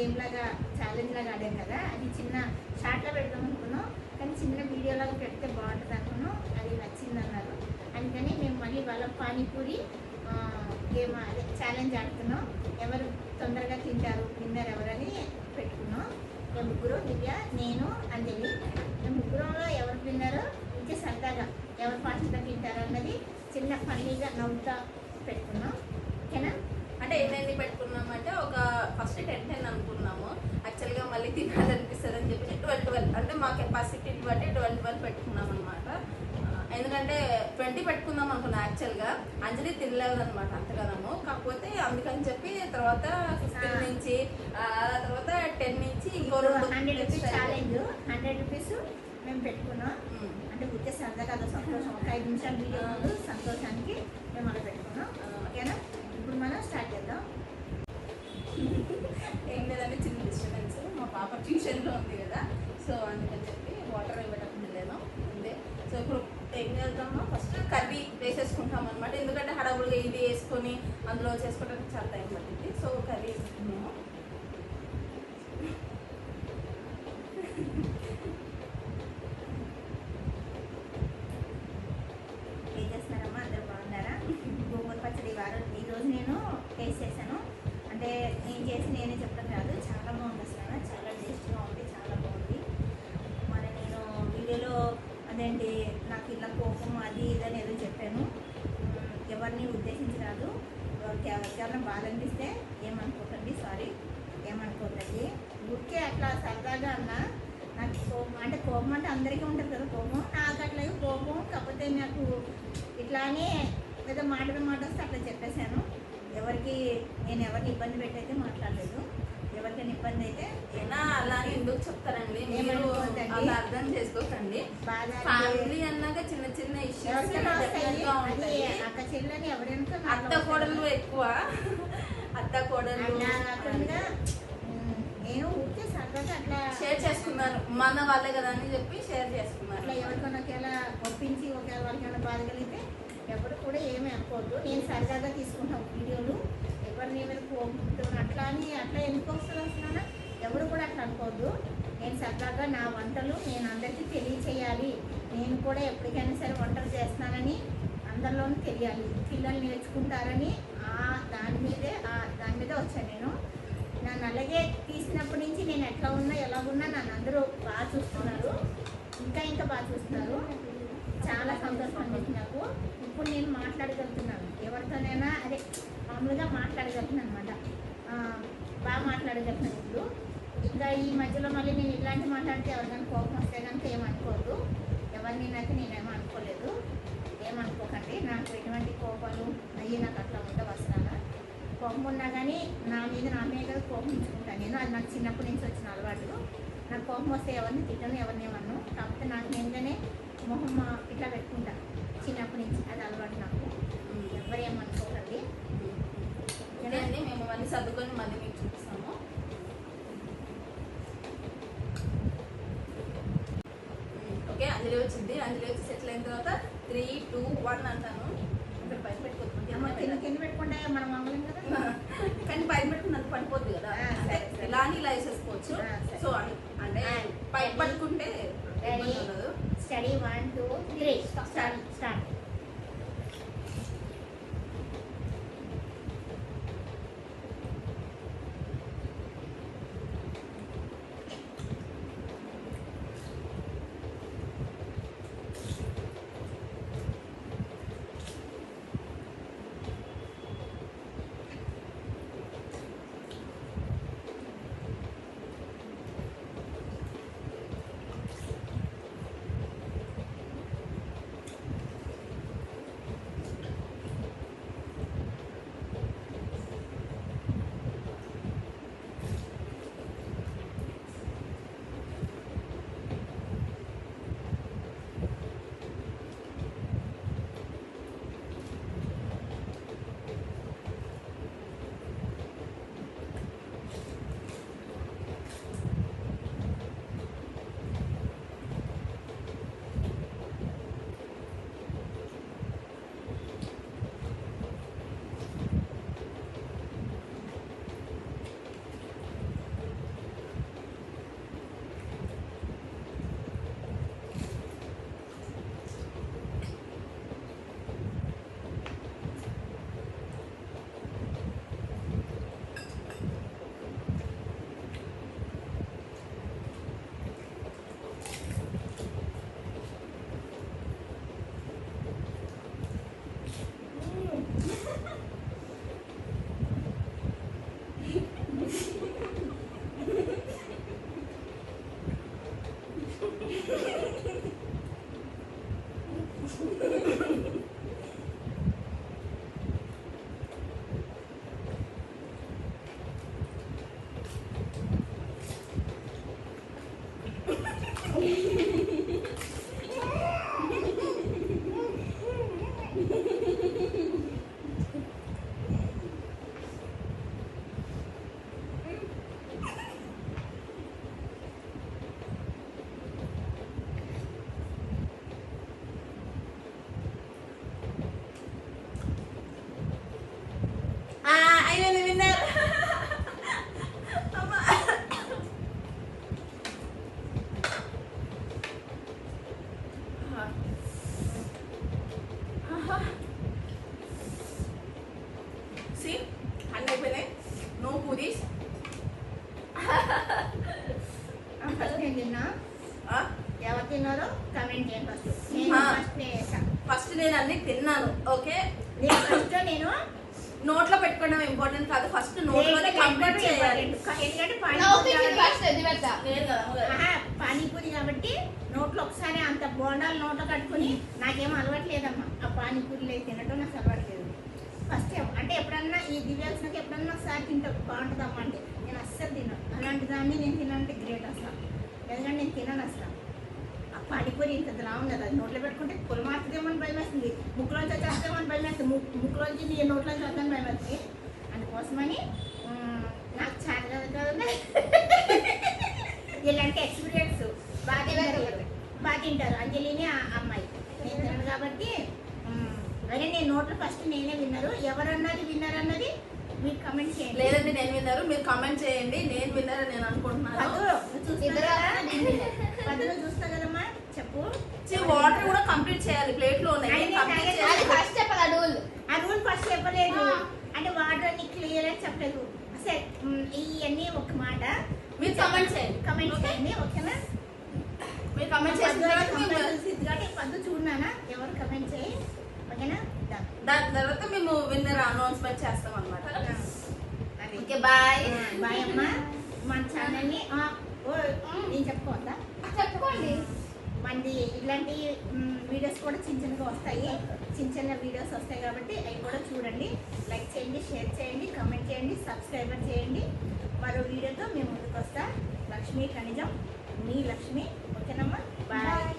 Game లాగా challenge లాగా ఆడాం కదా, అది చిన్న షార్ట్లో పెడదాం అనుకున్నాం, కానీ చిన్న వీడియోలాగా పెడితే బాగుంటుంది అనుకున్నాం. అది నచ్చింది అన్నారు, అందుకని మేము మళ్ళీ వాళ్ళ పానీపూరి గేమ్ అదే ఛాలెంజ్ ఆడుతున్నాం. ఎవరు తొందరగా తింటారు, విన్నర్ ఎవరని పెట్టుకున్నాం. మేము ముగ్గురు, దివ్య, నేను, అంజలి, మేము ముగ్గురంలో ఎవరు విన్నారో ఇంకే సరదాగా ఎవరు ఫాస్ట్గా తింటారు అన్నది చిన్న ఫన్నీగా నవ్వుతా పెట్టుకున్నాం. ఓకేనా? అంటే ఎన్ని పెట్టుకున్నాం అంటే ఒక ఫస్ట్ 10 అనుకున్నాము. యాక్చువల్గా మళ్ళీ తినాలనిపిస్తుంది అని చెప్పి 12 అంటే మా కెపాసిటీని బట్టి 12 పెట్టుకున్నాం అనమాట. ఎందుకంటే 20 పెట్టుకుందాం అనుకున్నాం. యాక్చువల్గా అంజలి తినలేదు అనమాట అంతగానము. కాకపోతే అందుకని చెప్పి తర్వాత 15 నుంచి తర్వాత 10 నుంచి ఇంకో 100 రూపీస్ ఛాలెంజ్, 100 రూపీస్ మేము పెట్టుకున్నాం. అంటే ఉద్దే సరదాగా అదో సంతోషం, ఒక 5 నిమిషాలు వీడియో ముందు సంతోషానికి మేము అలా పెట్టుకున్నాం. ఓకేనా? ఇప్పుడు మనం స్టార్ట్ చేద్దాం. ఏం లేదంటే చిన్న డిస్టర్బెన్స్, మా పాప ట్యూషన్లో ఉంది కదా, సో అందుకని చెప్పి వాటర్ ఇవ్వడం లేదు అంతే. సో ఇప్పుడు ఏం చేద్దామో ఫస్ట్ కర్రీ వేసేసుకుంటాం అనమాట. ఎందుకంటే హడావుడిగా ఇది వేసుకొని అందులో చేసుకోవడానికి చాలా టైం పట్టింది. సో కర్రీ వేసుకున్నాము. ఏం చేస్తున్నారమ్మా? అందరు బాగున్నారా? గోంగూర పచ్చడి ఈరోజు నేను టేస్ట్ చేశాను. అంటే నేను చేసి నేనే చెప్పడం కాదు, చాలా బాగుంది అసలు, చాలా టేస్ట్గా ఉంది, చాలా బాగుంది. మరి నేను వీడియోలో అదేంటి నాకు ఇలా కోపం అది ఇదని ఏదో చెప్పాను, ఎవరిని ఉద్దేశించి రాదు. ఎవరైనా బాధ అనిపిస్తే ఏమనుకోకండి, సారీ, ఏమనుకోకండి. ఊరికే అట్లా సరదాగా అన్నా. నాకు కోపం అంటే అందరికీ ఉంటుంది కదా కోపం, నాకు అట్లాగే కోపం. కాకపోతే నాకు ఇట్లానే ఏదో మాట వస్తే అట్లా చెప్పేశాను. నేను ఎవరిని ఇబ్బంది పెట్టయితే మాట్లాడలేదు. ఎవరికైనా ఇబ్బంది అయితే అలా ఎందుకు చెప్తారండి, మీరు అలా అర్థం చేసుకోకండి. ఫ్యామిలీ అన్నాక చిన్న చిన్న ఇష్యూస్ అక్క చెల్లెని ఎవరైనా అత్త కోడలు ఎక్కువ, అత్త కోడలు కాకుండా నేను ఊరికే సరదాగా అట్లా షేర్ చేసుకున్నాను. మన వాళ్ళే కదా అని చెప్పి షేర్ చేసుకున్నాను. అట్లా ఎవరికైనా ఒకవేళ ఒప్పించి ఒకవేళ వాళ్ళకి ఏమైనా బాధ కలిగితే ఎవరు కూడా ఏమీ అనుకోవద్దు. నేను సరదాగా తీసుకుంటాను వీడియోలు, ఎవరిని మీద కోరుకుంటున్నాను అట్లా ఎందుకు వస్తుంది వస్తున్నానా, ఎవరు కూడా అట్లా అనుకోవద్దు. నేను సరదాగా నా వంటలు నేను అందరికీ తెలియచేయాలి. నేను కూడా ఎప్పటికైనా సరే వంటలు చేస్తానని అందరిలోనూ తెలియాలి, పిల్లలు నేర్చుకుంటారని దాని మీదే వచ్చాను నేను. నన్ను అలాగే తీసినప్పటి నుంచి నేను ఎట్లా ఉన్నా ఎలాగున్నా నన్ను అందరూ బాగా చూస్తున్నారు, ఇంకా బాగా చూస్తున్నారు. చాలా సంతోషం అనిపించింది నాకు. ఇప్పుడు నేను మాట్లాడగలుగుతున్నాను, ఎవరితోనైనా అదే మామూలుగా మాట్లాడగలుగుతున్నాను అనమాట, బాగా మాట్లాడగలుగుతున్నాను. ఇప్పుడు ఇంకా ఈ మధ్యలో మళ్ళీ నేను ఇట్లాంటి మాట్లాడితే ఎవరికైనా కోపం వస్తే కనుక ఏమనుకోవద్దు. ఎవరిని నేనేమో అనుకోలేదు, ఏమనుకోకండి. నాకు ఎటువంటి కోపాలు అయ్యి నాకు అట్లా ఉండవు అసలు. కోపం ఉన్నా కానీ నా మీద కదా కోపం ఉంచుకుంటాను నేను. అది నాకు చిన్నప్పటి నుంచి వచ్చిన అలవాటు. నాకు కోపం వస్తే ఎవరిని తిట్టను, ఎవరిని ఏమన్నా. కాకపోతే నాకు నేనుగానే మొహం ఇట్లా పెట్టుకుంటాను చిన్నప్పటి నుంచి, అది అలవాటు నాకు. ఎవరేమనుకోకండి. అండి మేము మళ్ళీ సర్దుకొని మళ్ళీ మీకు చూపిస్తాము. ఓకే, అంజలి వచ్చింది. అంజలి వచ్చి సెటిల్ అయిన తర్వాత 3, 2, 1 అంటాను. ఇక్కడ పైన కింద పెట్టుకుంటే మనం అవ్వలేం కదా, కానీ పైన పెట్టుకున్నంత పడిపోద్ది కదా, ఇలా అని ఇలా వేసేసుకోవచ్చు. సో అంటే పైన పట్టుకుంటే స్టడీ 1, 2, 3 స్టార్ట్. నేను అన్ని తిన్నాను. ఓకే, నేను నోట్లో పెట్టుకోవడం ఇంపార్టెంట్ కాదు, ఫస్ట్ నోట్లోనే కంప్లీట్ చేయాలి. ఎందుకంటే పానీపూరి కాబట్టి నోట్లో ఒకసారి అంత బోండాలు నోట్లో కట్టుకుని నాకేం అలవాట్లేదమ్మా. ఆ పానీపూరిలో తినడం నాకు అలవాట్లేదు. ఫస్ట్ అంటే ఎప్పుడన్నా ఈ దివ్యాల్సినకి ఎప్పుడన్నా ఒకసారి తింటా బాగుంటుందమ్మా అంటే నేను అస్సలు తిన్నాను. అలాంటి దాన్ని నేను తినాలంటే గ్రేట్ అసలు. ఎందుకంటే నేను తినను అసలు. ఆ పానీపూరి ఇంత లా ఉండదు, అది నోట్లో పెట్టుకుంటే పొలి మాత్రమని భయం వేస్తుంది, ముక్కులోంచి వచ్చేస్తామని భయం వేస్తుంది, ముక్కులోంచి నీ నోట్లోంచి వద్దని భయం వేస్తుంది. అందుకోసమని నాకు చాలా కదా ఇలాంటి ఎక్స్పీరియన్స్ బాగా తింటారు అంజలిని ఆ అమ్మాయి. నేను తినను కాబట్టి అరే నేను నోట్లో ఫస్ట్ నేనే విన్నారు. ఎవరన్నది విన్నర్ అన్నది మీరు కమెంట్ చేయండి. లేదండి నేను విన్నారు, మీరు కమెంట్ చేయండి. నేను విన్నారని నేను అనుకుంటున్నాను. పదులు చూస్తా కదమ్మా చెప్పు. వాటర్ కూడా కంప్లీట్ చేయాలి, ప్లేట్ లో ఉన్నాయి. ఆ రూల్ ఫస్ట్ చెప్పలేదు అంటే వాటర్ అన్ని క్లియర్ అని చెప్పలేదు. సరే ఇవన్నీ ఒక మాట మీరు కమెంట్ చేయండి. ఓకేనా? మీరు కమెంట్ చేసిన కాబట్టి పద్దు చూడనా ఎవరు కమెంట్ చేయి. ఓకేనా? దాని తర్వాత మేము విన్నర్ అనౌన్స్మెంట్ చేస్తాం అనమాట. ఓకే బాయ్ బాయ్ అమ్మా. మన ఛానల్ని నేను చెప్పుకోవద్దా? చెప్పుకోండి. మనది ఇట్లాంటి వీడియోస్ కూడా చిన్న చిన్నగా వస్తాయి, చిన్న వీడియోస్ వస్తాయి కాబట్టి అవి కూడా చూడండి. లైక్ చేయండి, షేర్ చేయండి, కమెంట్ చేయండి, సబ్స్క్రైబర్ చేయండి. మరో వీడియోతో మేము ముందుకు వస్తా. లక్ష్మీ ఖనిజం, మీ లక్ష్మి. ఓకేనమ్మా? బాయ్.